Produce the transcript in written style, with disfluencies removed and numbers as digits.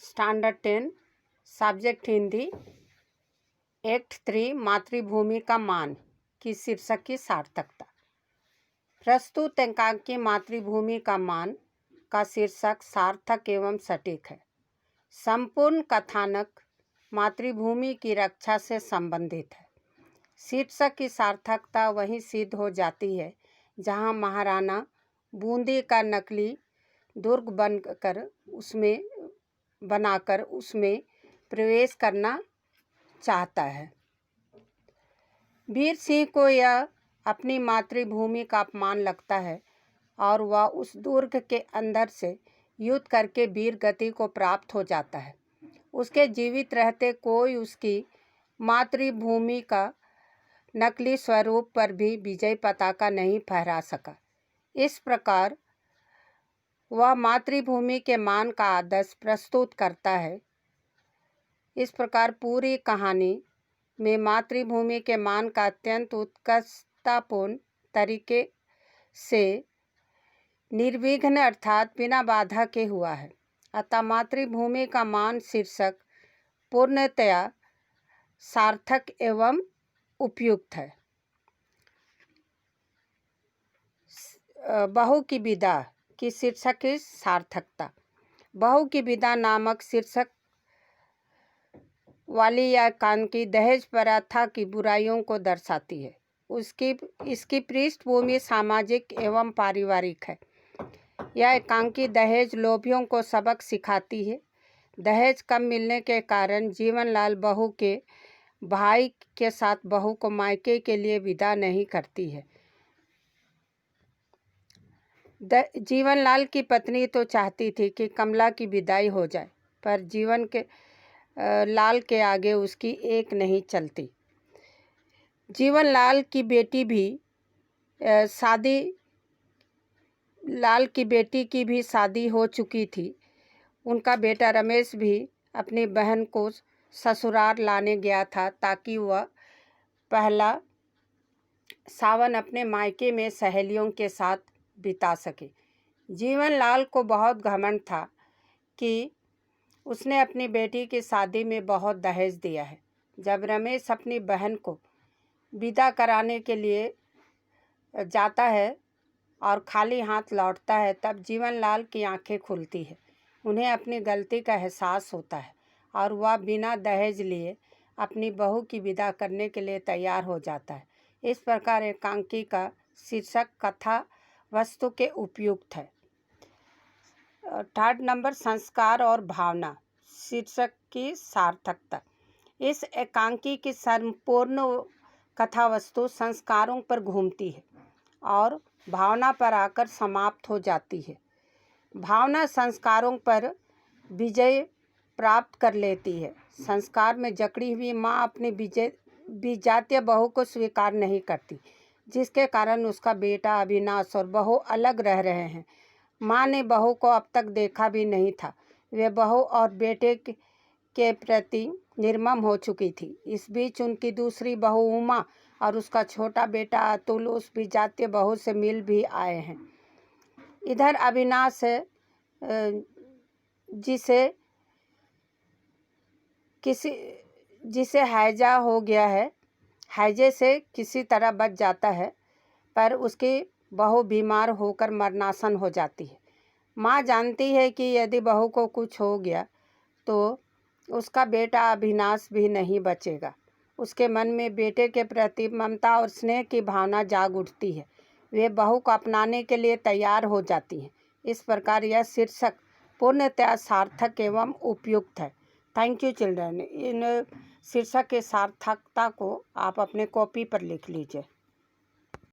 Standard 10 subject Hindi act 3 मातृभूमि का मान की शीर्षक की सार्थकता। प्रस्तुत एकांकी मातृभूमि का मान का शीर्षक सार्थक एवं सटीक है। संपूर्ण कथानक मातृभूमि की रक्षा से संबंधित है। शीर्षक की सार्थकता वहीं सिद्ध हो जाती है जहां महाराणा बूंदी का नकली दुर्ग बनाकर उसमें प्रवेश करना चाहता है। वीर सिंह को यह अपनी मातृभूमि का अपमान लगता है और वह उस दुर्ग के अंदर से युद्ध करके वीर गति को प्राप्त हो जाता है। उसके जीवित रहते कोई उसकी मातृभूमि का नकली स्वरूप पर भी विजय पताका नहीं फहरा सका। इस प्रकार वह मातृभूमि के मान का आदर्श प्रस्तुत करता है। इस प्रकार पूरी कहानी में मातृभूमि के मान का अत्यंत उत्कृष्टतापूर्ण तरीके से निर्विघ्न अर्थात बिना बाधा के हुआ है। अतः मातृभूमि का मान शीर्षक पूर्णतया सार्थक एवं उपयुक्त है। बहू की विदा की शीर्षक की सार्थकता। बहू की विदा नामक शीर्षक वाली यह एकांकी दहेज प्रथा की बुराइयों को दर्शाती है। इसकी पृष्ठभूमि सामाजिक एवं पारिवारिक है। यह एकांकी दहेज लोभियों को सबक सिखाती है। दहेज कम मिलने के कारण जीवनलाल बहू के भाई के साथ बहू को मायके के लिए विदा नहीं करती है। जीवनलाल की पत्नी तो चाहती थी कि कमला की विदाई हो जाए, पर जीवन के लाल के आगे उसकी एक नहीं चलती। जीवनलाल की बेटी की भी शादी हो चुकी थी। उनका बेटा रमेश भी अपनी बहन को ससुराल लाने गया था ताकि वह पहला सावन अपने मायके में सहेलियों के साथ बिता सके। जीवनलाल को बहुत घमंड था कि उसने अपनी बेटी की शादी में बहुत दहेज दिया है। जब रमेश अपनी बहन को विदा कराने के लिए जाता है और खाली हाथ लौटता है, तब जीवनलाल की आंखें खुलती है। उन्हें अपनी गलती का एहसास होता है और वह बिना दहेज लिए अपनी बहू की विदा करने के लिए तैयार हो जाता है। इस प्रकार एकांकी का शीर्षक कथा वस्तु के उपयुक्त है। थर्ड नंबर संस्कार और भावना शीर्षक की सार्थकता। इस एकांकी की संपूर्ण कथा वस्तु संस्कारों पर घूमती है और भावना पर आकर समाप्त हो जाती है। भावना संस्कारों पर विजय प्राप्त कर लेती है। संस्कार में जकड़ी हुई माँ अपनी विजातीय बहू को स्वीकार नहीं करती, जिसके कारण उसका बेटा अविनाश और बहू अलग रह रहे हैं। माँ ने बहू को अब तक देखा भी नहीं था। वे बहू और बेटे के प्रति निर्मम हो चुकी थी। इस बीच उनकी दूसरी बहू उमा और उसका छोटा बेटा अतुल उस विजातीय बहू से मिल भी आए हैं। इधर अविनाश जिसे हैजा हो गया है, हैजे से किसी तरह बच जाता है, पर उसकी बहू बीमार होकर मरनासन हो जाती है। माँ जानती है कि यदि बहू को कुछ हो गया तो उसका बेटा अविनाश भी नहीं बचेगा। उसके मन में बेटे के प्रति ममता और स्नेह की भावना जाग उठती है। वे बहू को अपनाने के लिए तैयार हो जाती हैं। इस प्रकार यह शीर्षक पूर्णतया सार्थक एवं उपयुक्त है। Thank you children. इन शीर्षक के सार्थकता को आप अपने कॉपी पर लिख लीजिए।